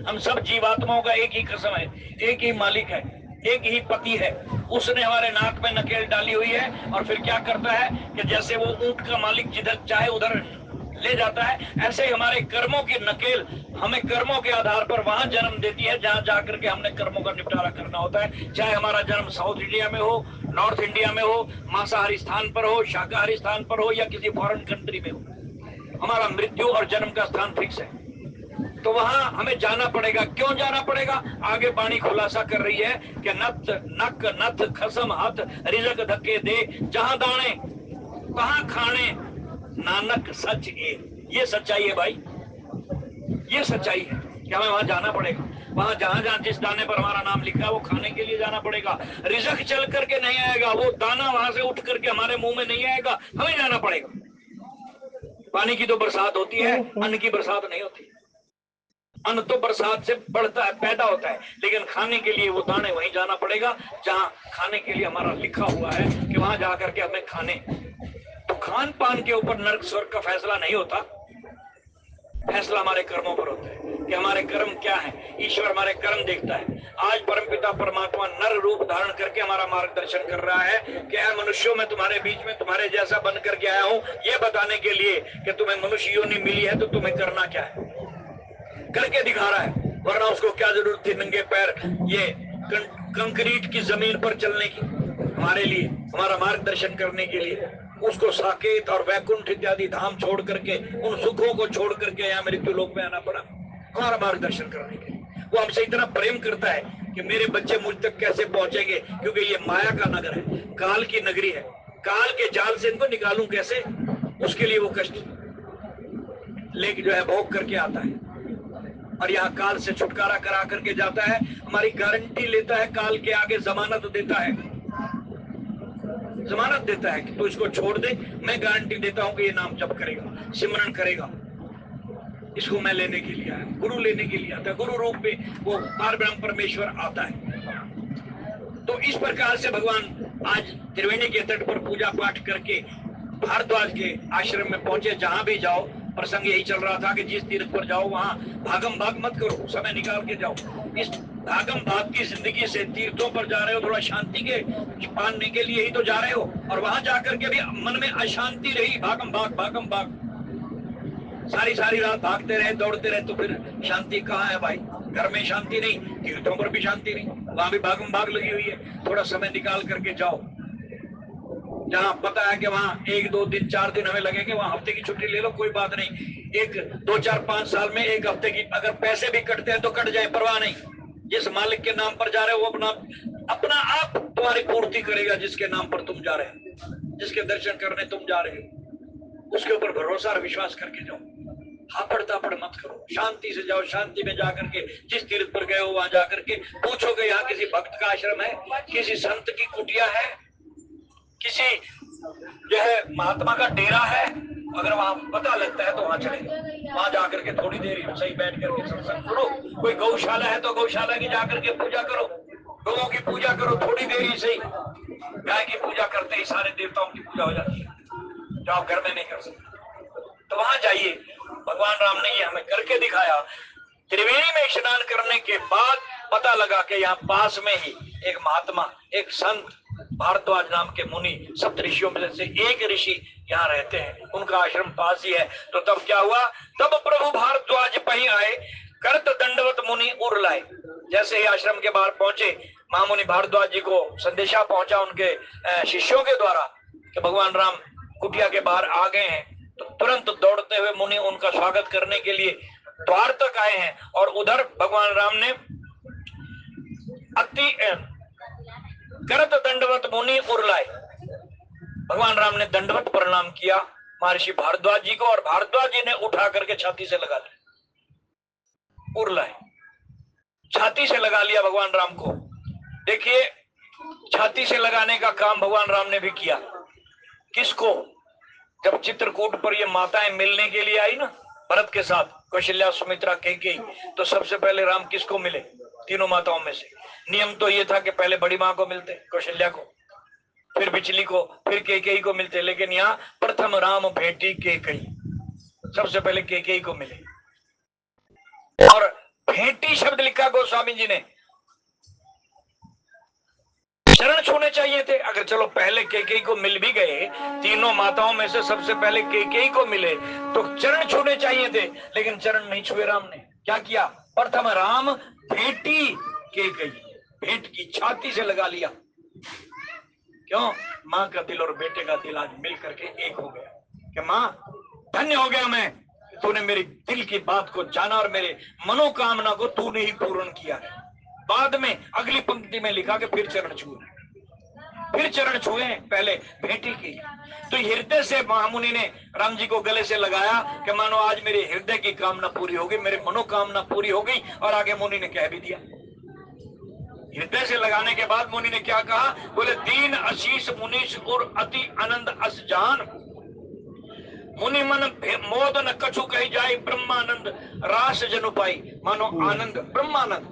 हम सब जीवात्माओं का एक ही खसम है, एक ही मालिक है, एक ही पति है। उसने हमारे नाक में नकेल डाली हुई है और फिर क्या करता है कि जैसे वो ऊंट का मालिक जिधर चाहे उधर ले जाता है, ऐसे ही हमारे कर्मों की नकेल हमें कर्मों के आधार पर वहां जन्म देती है जहां जाकर के हमने कर्मों का निपटारा करना होता है। चाहे हमारा जन्म साउथ इंडिया में हो, नॉर्थ इंडिया में हो, मांसाहारी स्थान पर हो, शाकाहारी स्थान पर हो या किसी फॉरेन कंट्री में हो, हमारा मृत्यु और जन्म का स्थान फिक्स है। तो वहां हमें जाना पड़ेगा। क्यों जाना पड़ेगा? आगे वाणी खुलासा कर रही है कि नक नथ खसम हाथ रिजक धक्के दे, जहां दाने कहां खाने, नानक सच है। ये सच्चाई है भाई, ये सच्चाई है कि हमें वहां जाना पड़ेगा। वहां जहां जहां जिस दाने पर हमारा नाम लिखा है वो खाने के लिए जाना पड़ेगा। रिजक चल करके नहीं आएगा, वो दाना वहां से उठ करके हमारे मुंह में नहीं आएगा, हमें जाना पड़ेगा। पानी की तो बरसात होती है, अन्न की बरसात नहीं होती। अन्न तो बरसात से बढ़ता है, पैदा होता है, लेकिन खाने के लिए वो दाने वहीं जाना पड़ेगा जहां खाने के लिए हमारा लिखा हुआ है कि वहां जाकर के हमें खाने। तो खान पान के ऊपर नरक स्वर्ग का फैसला नहीं होता, फैसला हमारे कर्मों पर होता है कि हमारे कर्म क्या है। ईश्वर हमारे कर्म देखता है। आज परमपिता परमात्मा नर रूप धारण करके हमारा मार्गदर्शन कर रहा है कि ऐ मनुष्यों में तुम्हारे बीच में तुम्हारे जैसा बन करके आया हूं, ये बताने के लिए कि तुम्हें मनुष्य योनि मिली है तो तुम्हें करना क्या है, करके दिखा रहा है। वरना उसको क्या जरूरत थी नंगे पैर ये कंक्रीट की जमीन पर चलने की, हमारे लिए, हमारा मार्गदर्शन करने के लिए, उसको साकेत और वैकुंठ इत्यादि धाम छोड़ करके, उन सुखों को छोड़ करके यहाँ मृत्यु लोक में आना पड़ा हमारा मार्गदर्शन करने के लिए। वो हमसे इतना प्रेम करता है कि मेरे बच्चे मुझ तक कैसे पहुंचेंगे, क्योंकि ये माया का नगर है, काल की नगरी है, काल के जाल से इनको निकालूं कैसे, उसके लिए वो कष्ट लेके जो है भोग करके आता है और यहाँ काल से छुटकारा करा करके जाता है। हमारी गारंटी लेता है, काल के आगे जमानत देता है, जमानत देता है कि तू इसको छोड़ दे, मैं गारंटी देता हूं कि ये नाम जप करेगा, सिमरन करेगा। इसको मैं लेने के लिए आया, गुरु लेने के लिए आता है, गुरु रूप में वो परब्रह्म परमेश्वर आता है। तो इस प्रकार से भगवान आज त्रिवेणी के तट पर पूजा पाठ करके भारद्वाज के आश्रम में पहुंचे। जहां भी जाओ प्रसंग यही चल रहा था कि जिस तीर्थ पर जाओ वहां भागम भाग मत करो, समय निकाल के जाओ। इस भागम भाग की जिंदगी से तीर्थों पर जा रहे हो, थोड़ा शांति के पाने के लिए ही तो जा रहे हो, और वहां जाकर के भी मन में अशांति रही, भागम भाग सारी रात भागते रहे, दौड़ते रहे, तो फिर शांति कहाँ है भाई? घर में शांति नहीं, तीर्थों पर भी शांति नहीं, वहां भी भागम भाग लगी हुई है। थोड़ा समय निकाल करके जाओ, जहां पता है कि वहां 1 2 दिन 4 दिन हमें लगेंगे, वहां हफ्ते की छुट्टी ले लो, कोई बात नहीं। 1 2 4 5 साल में 1 हफ्ते की, अगर पैसे भी कटते हैं तो कट जाए, परवाह नहीं। जिस मालिक के नाम पर जा रहे हो वो अपना आप तुम्हारी पूर्ति करेगा, जिसके नाम पर तुम जा रहे हो, जिसके दर्शन करने तुम जा रहे हो, उसके ऊपर भरोसा और विश्वास करके जाओ। हापड़ तापड़ मत करो, शांति से जाओ। शांति में जाकर के जिस तीर्थ पर गए हो वहां जाकर के पूछोगे यहाँ किसी भक्त का आश्रम है, किसी संत की कुटिया है, किसी जो है महात्मा का डेरा है, अगर वहां पता लगता है तो वहां चले, वहां जाकर के थोड़ी देर सही बैठ करके सत्संग सुनो। कोई गौशाला है तो गौशाला की जाकर के पूजा करो, गौओं की पूजा करो, थोड़ी देर ही सही। गाय की पूजा करते ही सारे देवताओं की पूजा हो जाती है, जो आप घर में नहीं कर सकते। तो वहां जाइए, भगवान राम ने ये हमें करके दिखाया। त्रिवेणी में स्नान करने के बाद पता लगा कि यहाँ पास में ही एक महात्मा, एक संत भारद्वाज नाम के मुनि, सप्त ऋषियों में से एक ऋषि यहाँ रहते हैं, उनका आश्रम पास ही है। तो तब क्या हुआ, तब प्रभु भारद्वाज पही आए, करत दंडवत मुनि उर लाए। जैसे ही आश्रम के बाहर पहुंचे, महामुनि भारद्वाज जी को संदेशा पहुंचा उनके शिष्यों के द्वारा कि भगवान राम कुटिया के बाहर आ गए हैं। तो तुरंत दौड़ते हुए मुनि उनका स्वागत करने के लिए द्वार तक आए हैं, और उधर भगवान राम ने अति करत दंडवत मुनि उरलाए, भगवान राम ने दंडवत प्रणाम किया महर्षि भारद्वाज जी को, और भारद्वाज जी ने उठा करके छाती से लगा लिया, उरलाए, छाती से लगा लिया भगवान राम को। देखिए, छाती से लगाने का काम भगवान राम ने भी किया। किसको? जब चित्रकूट पर ये माताएं मिलने के लिए आई ना भरत के साथ, कौशल्या, सुमित्रा, कैकेयी, तो सबसे पहले राम किसको मिले? तीनों माताओं में से। नियम तो ये था कि पहले बड़ी माँ को मिलते, कौशल्या को, फिर बिचली को, फिर कैकेयी को मिलते, लेकिन यहाँ प्रथम राम भेटी कैकेयी, सबसे पहले कैकेयी को मिले। और भेटी शब्द लिखा गोस्वामी जी ने, चरण छूने चाहिए थे। अगर चलो पहले कैकेयी को मिल भी गए, तीनों माताओं में से सबसे पहले कैकेयी को मिले, तो चरण छूने चाहिए थे, लेकिन चरण नहीं छुए राम ने। क्या किया? प्रथम राम भेटी कैकेयी, भेंट की, छाती से लगा लिया। क्यों? माँ का दिल और बेटे का दिल आज मिल करके एक हो गया कि माँ धन्य हो गया मैं, तूने मेरी दिल की बात को जाना और मेरे मनोकामना को तूने ही पूर्ण किया है। बाद में अगली पंक्ति में लिखा कि फिर चरण छुए, फिर चरण छुए, पहले भेंटी की। तो हृदय से महामुनि ने राम जी को गले से लगाया कि मानो आज मेरे हृदय की कामना पूरी हो गई, मेरे मनोकामना पूरी हो गई। और आगे मुनि ने कह भी दिया। हृदय से लगाने के बाद मुनि ने क्या कहा? बोले, दीन आशीष मुनीश और अति आनंद अस जान, मुनि मन मोद न कछु कही जाए, ब्रह्मानंद रास जनु पाई। मानो आनंद, ब्रह्मानंद,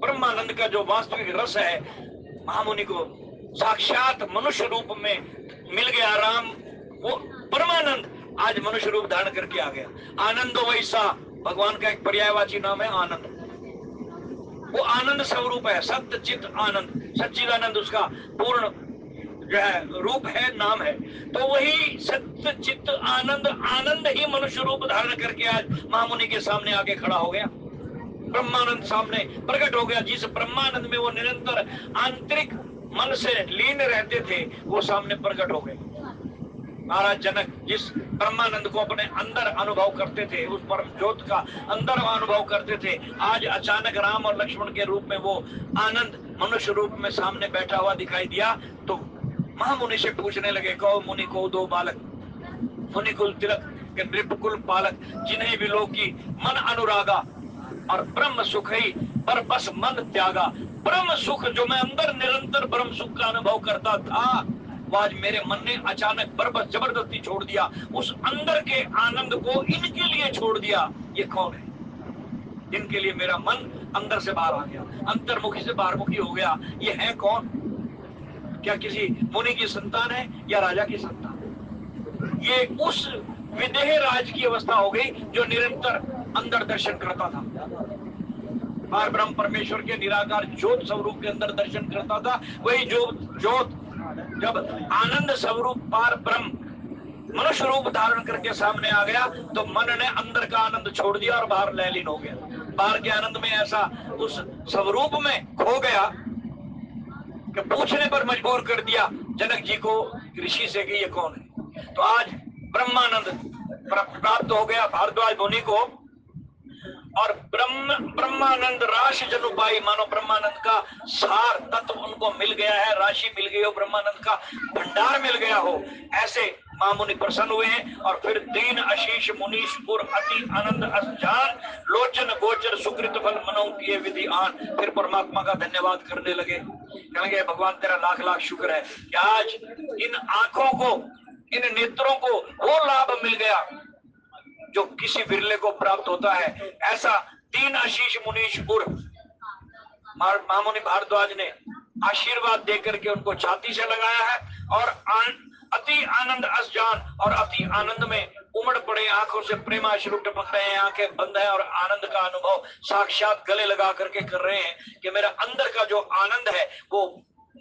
ब्रह्मानंद का जो वास्तविक रस है, महामुनि को साक्षात मनुष्य रूप में मिल गया। राम वो परमानंद आज मनुष्य रूप धारण करके आ गया। आनंद वैसा भगवान का एक पर्यायवाची नाम है आनंद। वो आनंद स्वरूप है, सत्य चित आनंद, सच्चिदानंद उसका पूर्ण जो है रूप है, नाम है। तो वही सत्य चित आनंद, आनंद ही मनुष्य रूप धारण करके आज महामुनि के सामने आके खड़ा हो गया। ब्रह्मानंद सामने प्रकट हो गया। जिस ब्रह्मानंद में वो निरंतर आंतरिक मन से लीन रहते थे, वो सामने प्रकट हो गए। महाराज जनक जिस ब्रह्मानंद को अपने अंदर अनुभव करते थे, उस परम ज्योत का अंदर अनुभव करते थे, आज अचानक राम और लक्ष्मण के रूप में वो आनंद मनुष्य रूप में सामने बैठा हुआ दिखाई दिया। तो महामुनि से पूछने लगे, कहो मुनि को दो बालक, मुनि कुल तिलक के नृपकुल पालक, जिन्हें भी लोग की मन अनुरागा और ब्रह्म सुख ही पर बस मन त्यागा। ब्रह्म सुख जो मैं अंदर निरंतर ब्रह्म सुख का अनुभव करता था, वो आज मेरे मन ने अचानक बरबस जबरदस्ती छोड़ दिया। उस अंदर के आनंद को इनके लिए छोड़ दिया। ये कौन है जिनके लिए मेरा मन अंदर से बाहर आ गया, अंतर्मुखी से बाहरमुखी हो गया? ये है कौन? क्या किसी मुनि की संतान है या राजा की संतान है? ये उस विदेह राज की अवस्था हो गई जो निरंतर अंदर दर्शन करता था, पार ब्रह्म परमेश्वर के निराकार ज्योत स्वरूप के अंदर दर्शन करता था। वही ज्योत जब आनंद स्वरूप पार ब्रह्म मनुष्य रूप धारण करके सामने आ गया, तो मन ने अंदर का आनंद छोड़ दिया और बाहर लयलीन हो गया। बाहर के आनंद में ऐसा उस स्वरूप में खो गया कि पूछने पर मजबूर कर दिया जनक जी को ऋषि से कि ये कौन है। तो आज ब्रह्मानंद प्राप्त हो गया भारद्वाज मुनि को, और ब्रह्मानंद राशि जनुपाई, मानो ब्रह्मानंद का सार तत्व उनको मिल गया है, राशि मिल गई हो, ब्रह्मानंद का भंडार मिल गया हो। ऐसे महामुनि प्रसन्न हुए हैं। और फिर दीन आशीष मुनीशपुर अति आनंद असजान, लोचन गोचर सुकृत फल मनो किए विधि आन। फिर परमात्मा का धन्यवाद करने लगे, कहेंगे भगवान तेरा लाख लाख शुक्र है कि आज इन आंखों को, इन नेत्रों को वो लाभ मिल गया जो किसी बिरले को प्राप्त होता है। ऐसा तीन आशीष मुनीशपुर महामुनि भारद्वाज ने आशीर्वाद देकर के उनको छाती से लगाया है। और अति आनंद असजान, और अति आनंद में उमड़ पड़े, आंखों से प्रेमाश्रु टपक रहे हैं, आंखें बंद है और आनंद का अनुभव साक्षात गले लगा करके कर रहे हैं कि मेरा अंदर का जो आनंद है वो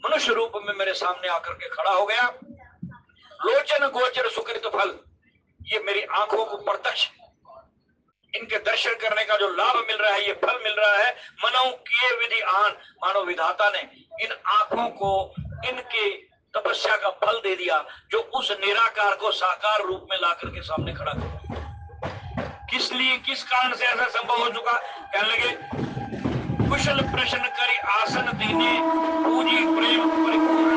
मनुष्य रूप में मेरे सामने आकर के खड़ा हो गया। लोचन गोचर सुकृत फल, ये मेरी आंखों को प्रत्यक्ष इनके दर्शन करने का जो लाभ मिल रहा है, ये फल मिल रहा है। मनो किए विधि आन, मानो विधाता ने इन आंखों को इनके तपस्या का फल दे दिया, जो उस निराकार को साकार रूप में ला करके सामने खड़ा कर। किस लिए, किस कारण से ऐसा संभव हो चुका? कहने लगे, कुशल प्रश्न करी आसन दीने, पूजी प्रेम परिपूर्ण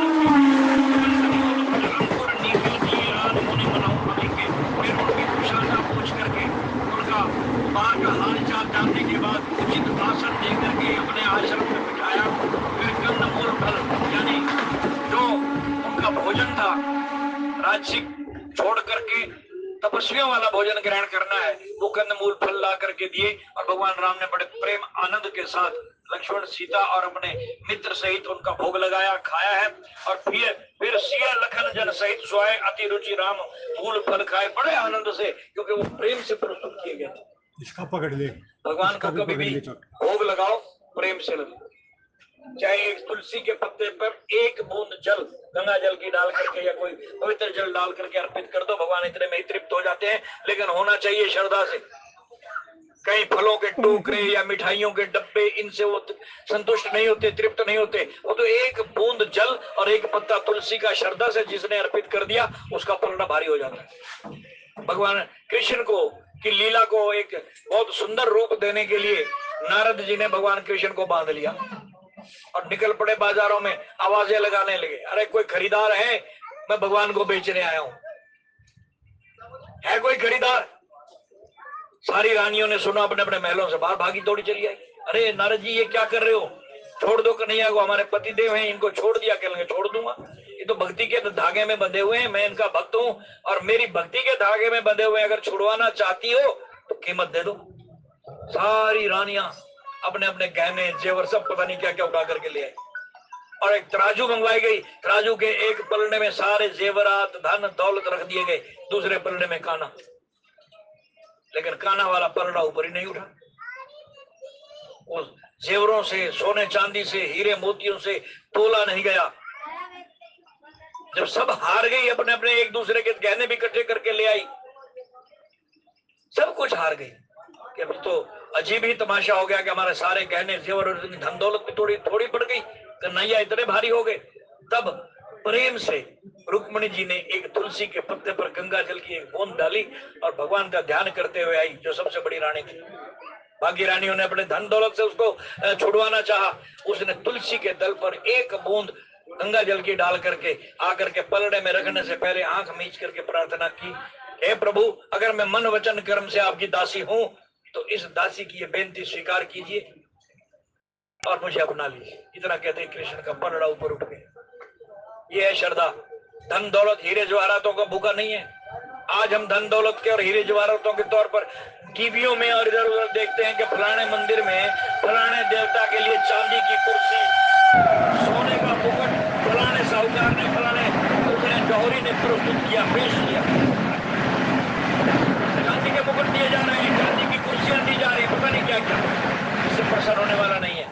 बाहर का हाल चाल जानने के बाद उचित आसन देकर के अपने आश्रम में बिठाया। फिर कंदमूल फल, यानी जो उनका भोजन था राजसिक छोड़ करके तपस्वियों वाला भोजन ग्रहण करना है, वो कंदमूल फल ला करके दिए। और भगवान राम ने बड़े प्रेम आनंद के साथ लक्ष्मण सीता और अपने मित्र सहित उनका भोग लगाया, खाया है। और फिर सिया लखन जन सहित सोए, अति रुचि राम फूल फल खाए, बड़े आनंद से, क्योंकि वो प्रेम से प्रस्तुत किए गए थे। इसका पकड़ ले, भगवान को कभी भी भोग लगाओ प्रेम से लगाओ, चाहे एक तुलसी के पत्ते पर एक बूंद जल, गंगा जल की डाल करके या कोई पवित्र जल डाल करके अर्पित कर दो, भगवान इतने में ही तृप्त हो जाते हैं। लेकिन होना चाहिए श्रद्धा से। कई फलों के टोकरे या मिठाइयों के डब्बे, इनसे वो संतुष्ट नहीं होते, तृप्त नहीं होते। वो तो एक बूंद जल और एक पत्ता तुलसी का श्रद्धा से जिसने अर्पित कर दिया, उसका पलड़ा भारी हो जाता है। भगवान कृष्ण को की लीला को एक बहुत सुंदर रूप देने के लिए नारद जी ने भगवान कृष्ण को बांध लिया और निकल पड़े बाजारों में, आवाजें लगाने लगे, अरे कोई खरीदार है, मैं भगवान को बेचने आया हूं, है कोई खरीदार? सारी रानियों ने सुना, अपने अपने महलों से बाहर भागी दौड़ी चली आई। अरे नारद जी ये क्या कर रहे हो, छोड़ दो कन्हैया को, हमारे पति देव हैं, इनको छोड़ दिया। कहेंगे छोड़ दूंगा, ये तो भक्ति के धागे में बंधे हुए हैं, मैं इनका भक्त हूं और मेरी भक्ति के धागे में बंधे हुए, अगर छुड़वाना चाहती हो तो कीमत दे दो। सारी रानियां अपने अपने गहने जेवर सब पता नहीं क्या क्या उठा करके ले आई और एक तराजू मंगवाई गई। तराजू के एक पलड़े में सारे जेवरात धन दौलत रख दिए गए, दूसरे पलड़े में काना, लेकिन काना वाला पलड़ा ऊपर ही नहीं उठा। उस जेवरों से, सोने चांदी से, हीरे मोतियों से तोला नहीं गया। जब सब हार गई, अपने अपने एक दूसरे के गहने भी इकट्ठे करके ले आई, सब कुछ हार गई, कि अभी तो अजीब ही तमाशा हो गया कि हमारे सारे गहने जेवर और धन दौलत भी थोड़ी थोड़ी बढ़ गई, कन्हैया इतने भारी हो गए। तब प्रेम से रुक्मणी जी ने एक तुलसी के पत्ते पर गंगा जल की एक बूंद डाली और भगवान का ध्यान करते हुए आई, जो सबसे बड़ी रानी थी। बाकी रानियों ने अपने धन दौलत से उसको छुड़वाना चाहा, उसने तुलसी के दल पर एक बूंद गंगा जल की डाल करके आकर के पलड़े में रखने से पहले आंख मीच करके प्रार्थना की, हे प्रभु, अगर मैं मन वचन कर्म से आपकी दासी हूं तो इस दासी की ये बेनती स्वीकार कीजिए और मुझे अपना लीजिए। इतना कहते कृष्ण का पलड़ा ऊपर उठ गया। ये है श्रद्धा। धन दौलत हीरे जवाहरातों का भूखा नहीं है। आज हम धन दौलत के और हीरे जवाहरातों के तौर पर टीवियों में और इधर उधर देखते हैं कि फलाने मंदिर में फलाने देवता के लिए चांदी की कुर्सी, सोने का मुकुट फलाने साहूकार ने, फलाने दूसरे जौहरी ने प्रस्तुत किया, पेश किया। चांदी के मुकुट दिए जा रहे हैं, चांदी की कुर्सियां दी जा रही है, पता नहीं क्या क्या। इससे प्रसन्न होने वाला नहीं है।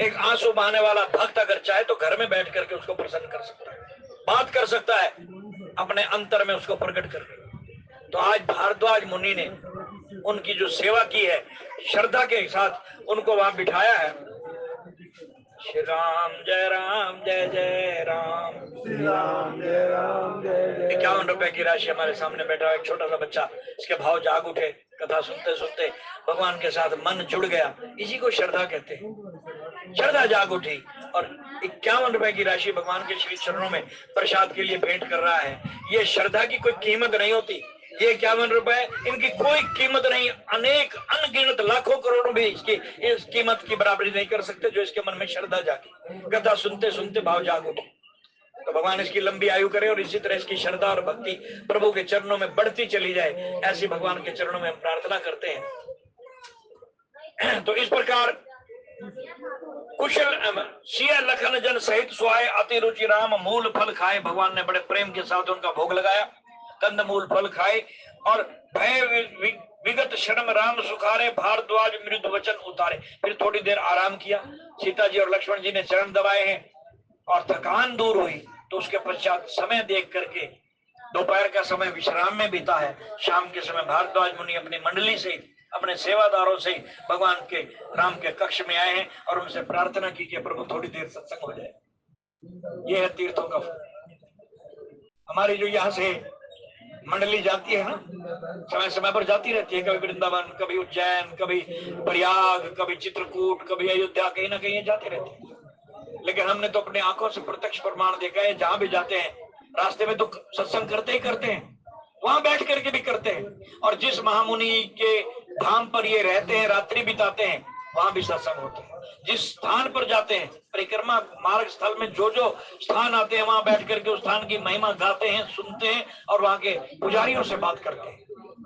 एक आंसू बहाने वाला भक्त अगर चाहे तो घर में बैठ करके उसको प्रसन्न कर सकता है, बात कर सकता है, अपने अंतर में उसको प्रकट करके। तो आज भारद्वाज मुनि ने उनकी जो सेवा की है, श्रद्धा के साथ उनको वहां बिठाया है। श्री राम जय राम जय जय राम, श्री राम जय राम जय जय। 51 रुपए की राशि हमारे सामने बैठा है एक छोटा सा बच्चा, इसके भाव जाग उठे, कथा सुनते सुनते भगवान के साथ मन जुड़ गया, इसी को श्रद्धा कहते हैं। श्रद्धा जाग उठी और 51 रुपए की राशि भगवान के श्री चरणों में प्रसाद के लिए भेंट कर रहा है। ये श्रद्धा की कोई कीमत नहीं होती। ये 51 रुपए, इनकी कोई कीमत नहीं। अनेक अनगिनत लाखों करोड़ों भी इस कीमत की बराबरी नहीं कर सकते जो इसके मन में श्रद्धा जागी। कथा सुनते सुनते भाव जाग उठे। तो भगवान इसकी लंबी आयु करे और इसी तरह इसकी श्रद्धा और भक्ति प्रभु के चरणों में बढ़ती चली जाए, ऐसी भगवान के चरणों में हम प्रार्थना करते हैं। तो इस प्रकार कुशल सिया लखन जन सहित सुहाए, अति रुचि राम मूल फल खाए। भगवान ने बड़े प्रेम के साथ उनका भोग लगाया, कंद मूल फल खाए और भय विगत शर्म राम सुखारे, भारद्वाज मृदु वचन उतारे। फिर थोड़ी देर आराम किया, सीता जी और लक्ष्मण जी ने चरण दबाए हैं और थकान दूर हुई। तो उसके पश्चात समय देख करके दोपहर का समय विश्राम में बीता है। शाम के समय भारद्वाज मुनि अपनी मंडली से, अपने सेवादारों से भगवान के राम के कक्ष में आए हैं और उनसे प्रार्थना की कि प्रभु थोड़ी देर सत्संग हो जाए। यह है तीर्थों का फल। हमारी जो यहाँ से मंडली जाती है ना, समय समय पर जाती रहती है, कभी वृंदावन, कभी उज्जैन, कभी प्रयाग, कभी चित्रकूट, कभी अयोध्या, कहीं ना कहीं जाती रहती है। लेकिन हमने तो अपने आंखों से प्रत्यक्ष प्रमाण देखा है, जहां भी जाते हैं रास्ते में तो सत्संग करते ही करते हैं, वहां बैठ करके भी करते हैं। और जिस महामुनि के धाम पर ये रहते हैं, रात्रि बिताते हैं, वहां भी सत्संग होते हैं। जिस स्थान पर जाते हैं, परिक्रमा मार्ग स्थल में जो जो स्थान आते हैं, वहां बैठ करके उस स्थान की महिमा गाते हैं, सुनते हैं और वहां के पुजारियों से बात करते हैं।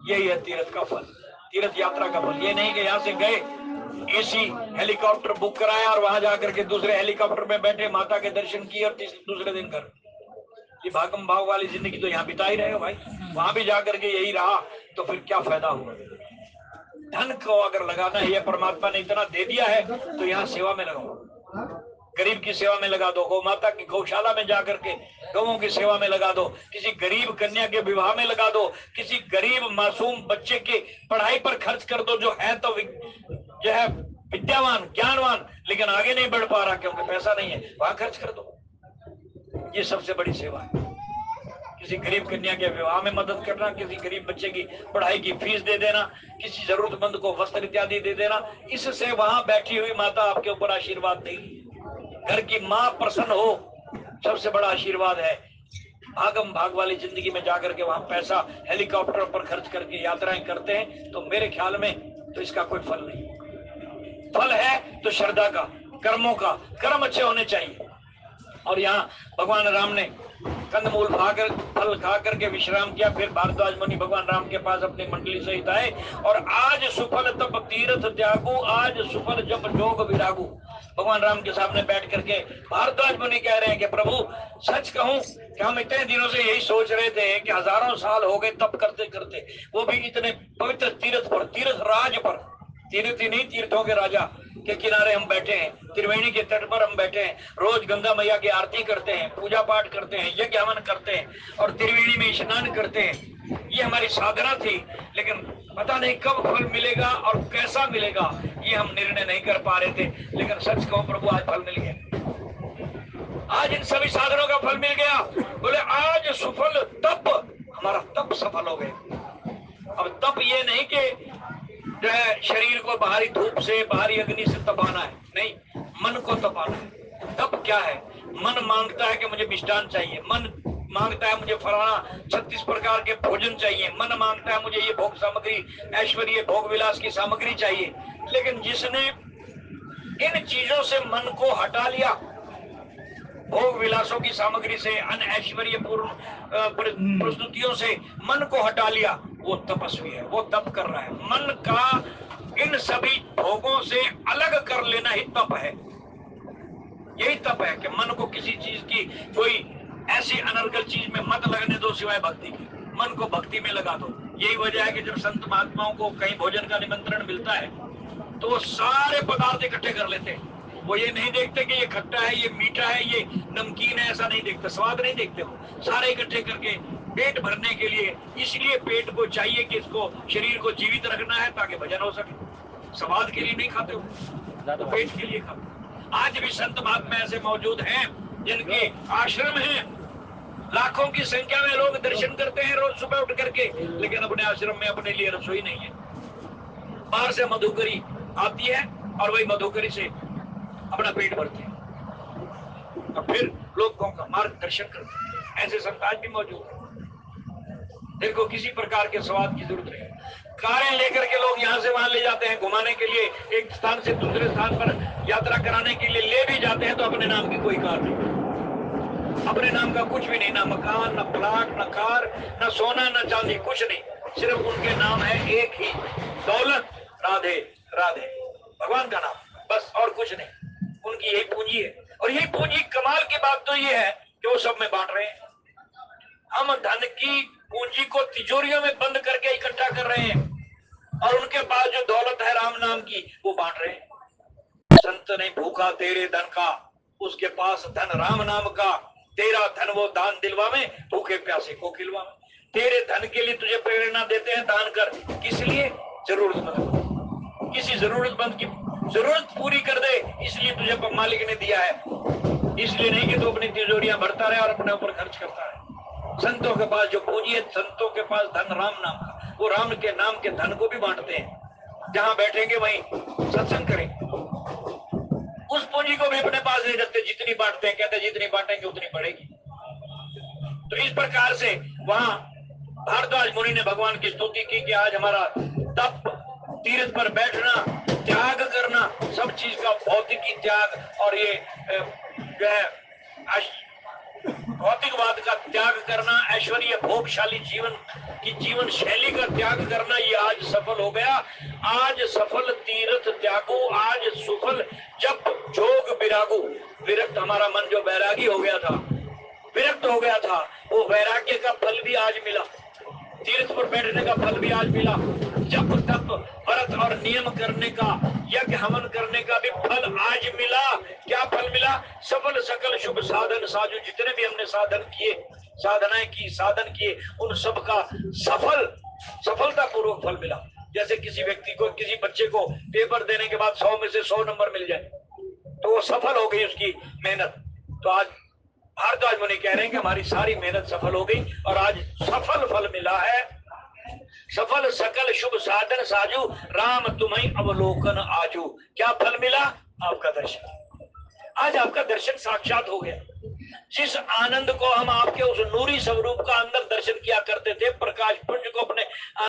यही है तीर्थ का फल, तीर्थ यात्रा का फल। ये नहीं कि यहाँ से गए, एसी हेलीकॉप्टर बुक कराया और वहां जाकर के दूसरे हेलीकॉप्टर में बैठे, माता के दर्शन किए और दूसरे दिन घर। ये भागम भाग वाली जिंदगी तो यहाँ बिता ही रहे हो भाई। वहां भी जाकर के यही रहा तो फिर क्या फायदा हुआ। धन को अगर लगाना है, परमात्मा ने इतना दे दिया है तो यहाँ सेवा में लगाओ, गरीब की सेवा में लगा दो, गौ माता की गौशाला में जाकर के गौओं की सेवा में लगा दो, किसी गरीब कन्या के विवाह में लगा दो, किसी गरीब मासूम बच्चे की पढ़ाई पर खर्च कर दो, जो है तो जो है विद्यावान ज्ञानवान लेकिन आगे नहीं बढ़ पा रहा क्योंकि पैसा नहीं है, वहां खर्च कर दो। ये सबसे बड़ी सेवा है। किसी गरीब कन्या के विवाह में मदद करना, किसी गरीब बच्चे की पढ़ाई की फीस दे देना, किसी जरूरतमंद को वस्त्र इत्यादि दे देना, इससे वहां बैठी हुई माता आपके ऊपर आशीर्वाद देगी। घर की माँ प्रसन्न हो, सबसे बड़ा आशीर्वाद है। भागम भाग वाली जिंदगी में जाकर के वहां पैसा हेलीकॉप्टर पर खर्च करके यात्राएं करते हैं तो मेरे ख्याल में तो इसका कोई फल नहीं। फल है तो श्रद्धा का, कर्मों का, कर्म अच्छे होने चाहिए। और यहाँ भगवान राम ने कंदमूल फल खा करके विश्राम किया। फिर भारद्वाज मुनि भगवान राम के पास अपनी मंडली सहित आए और आज सुफल तब तीर्थ त्यागू, आज सुफल जब जोग विरागू। भगवान राम के सामने बैठ करके भारद्वाज मुनि कह रहे हैं कि प्रभु सच कहूं कि हम इतने दिनों से यही सोच रहे थे कि हजारों साल हो गए तप करते करते, वो भी इतने पवित्र तीर्थ पर, तीर्थ राज पर, तीर्थ ही नहीं तीर्थों के राजा के किनारे हम बैठे हैं, त्रिवेणी के तट पर हम बैठे हैं, रोज गंगा मैया की आरती करते हैं, पूजा पाठ करते हैं, यज्ञ हवन करते हैं और त्रिवेणी में स्नान करते हैं। ये हमारी साधना थी, लेकिन पता नहीं कब फल मिलेगा और कैसा मिलेगा ये हम निर्णय नहीं कर पा रहे थे। लेकिन सच कहो प्रभु, आज फल मिल गया। आज इन सभी साधनों का फल मिल गया। बोले आज सफल तप, हमारा तप सफल हो गया। अब तप ये नहीं कि जो है शरीर को बाहरी धूप से, बाहरी अग्नि से तपाना है, नहीं, मन को तपाना है। तप क्या है? मन मांगता है कि मुझे मिष्ठान चाहिए, मन मांगता है मुझे फलाना 36 प्रकार के भोजन चाहिए, मन मांगता है मुझे ये भोग सामग्री, ऐश्वर्य भोग विलास की सामग्री चाहिए। लेकिन जिसने इन चीजों से मन को हटा लिया, भोग विलासों की सामग्री से, अन ऐश्वर्य पूर्ण प्रस्तुतियों से मन को हटा लिया, वो तपस्वी है, वो तप कर रहा है। मन का इन सभी भोगों से अलग कर लेना ही तप है। यही तप है कि मन को किसी चीज की, कोई ऐसी अनर्गल चीज में मत लगने दो सिवाय भक्ति के, मन को भक्ति में लगा दो। यही वजह है कि जब संत महात्माओं को कहीं भोजन का निमंत्रण मिलता है तो वो सारे पदार्थ इकट्ठे कर लेते हैं। वो ये नहीं देखते कि ये खट्टा है, ये मीठा है, ये नमकीन है, ऐसा नहीं देखते, स्वाद नहीं देखते। वो सारे इकट्ठे करके पेट भरने के लिए, इसलिए पेट को चाहिए कि इसको, शरीर को जीवित रखना है ताकि भजन हो सके। स्वाद के लिए नहीं खाते हो, तो पेट के लिए खाते। आज भी संत महात्मा ऐसे मौजूद हैं जिनके आश्रम हैं, लाखों की संख्या में लोग दर्शन करते हैं रोज सुबह उठ करके, लेकिन अपने आश्रम में अपने लिए रसोई नहीं है। बाहर से मधुकरी आती है और वही मधुकरी से अपना पेट भरते हैं और फिर लोगों का मार्गदर्शन करते हैं। ऐसे संत आज भी मौजूद है। देखो, किसी प्रकार के स्वाद की जरूरत नहीं। कारें लेकर के लोग यहाँ से वहां ले जाते हैं घुमाने के लिए, एक स्थान से दूसरे स्थान पर यात्रा कराने के लिए ले भी जाते हैं, तो अपने नाम की कोई कार नहीं, अपने नाम का कुछ भी नहीं, ना मकान, ना प्लाट, ना कार, ना सोना, ना चांदी, कुछ नहीं। सिर्फ उनके नाम है एक ही, दौलत, राधे राधे, भगवान का नाम, बस, और कुछ नहीं। उनकी यही पूंजी है। और यही पूंजी, कमाल की बात तो ये है कि वो सब में बांट रहे हैं। हम धन की पूंजी को तिजोरियों में बंद करके इकट्ठा कर रहे हैं और उनके पास जो दौलत है राम नाम की, वो बांट रहे हैं। संत नहीं भूखा तेरे धन का, उसके पास धन राम नाम का, तेरा धन वो दान दिलवावे, भूखे प्यासे को खिलवावे। तेरे धन के लिए तुझे प्रेरणा देते हैं, दान कर। किस लिए? जरूरतमंद, किसी जरूरतमंद की जरूरत पूरी कर दे, इसलिए तुझे मालिक ने दिया है। इसलिए नहीं कि तू अपनी तिजोरियां भरता रहे और अपने ऊपर खर्च करता रहे। संतों के पास जो पूंजी है, संतों के पास धन राम नाम का, वो राम के नाम के धन को भी बांटते हैं। जहां बैठेंगे वहीं सत्संग करें, उस पूंजी को भी अपने पास नहीं रखते, जितनी बांटते हैं। कहते जितनी बांटेंगे उतनी बढ़ेगी। तो इस प्रकार से वहां भारद्वाज मुनि ने भगवान की स्तुति की कि आज हमारा तप, तीर्थ पर बैठना, त्याग करना, सब चीज का भौतिकी त्याग और ये जो है भौतिकवाद का त्याग करना, ऐश्वर्य भोगशाली जीवन की जीवन शैली का त्याग करना, ये आज सफल हो गया। आज सफल तीर्थ त्यागो, आज सुफल जप जोग विरागो। विरक्त हमारा मन जो वैरागी हो गया था, विरक्त हो गया था, वो वैराग्य का फल भी आज मिला, तीर्थ पर बैठने का फल भी आज मिला, जप तप व्रत और नियम करने का, यज्ञ हवन करने का भी फल आज मिला। क्या फल मिला? सफल सकल शुभ साधन साजू, जितने भी हमने साधन किए, साधनाएं की, साधन किए, उन सब का सफलता पूर्वक फल मिला। जैसे किसी व्यक्ति को, किसी बच्चे को पेपर देने के बाद 100 में से 100 नंबर मिल जाए तो वो सफल हो गई उसकी मेहनत। तो आज भारद्वाज मुनि कह रहे हैं कि हमारी सारी मेहनत सफल हो गई और आज सफल फल मिला है। सफल सकल शुभ साधन साजू, राम तुम्हें अवलोकन आजू। क्या फल मिला? आपका दर्शन। आज आपका दर्शन साक्षात हो गया। जिस आनंद को हम आपके उस नूरी स्वरूप का अंदर दर्शन किया करते थे, प्रकाश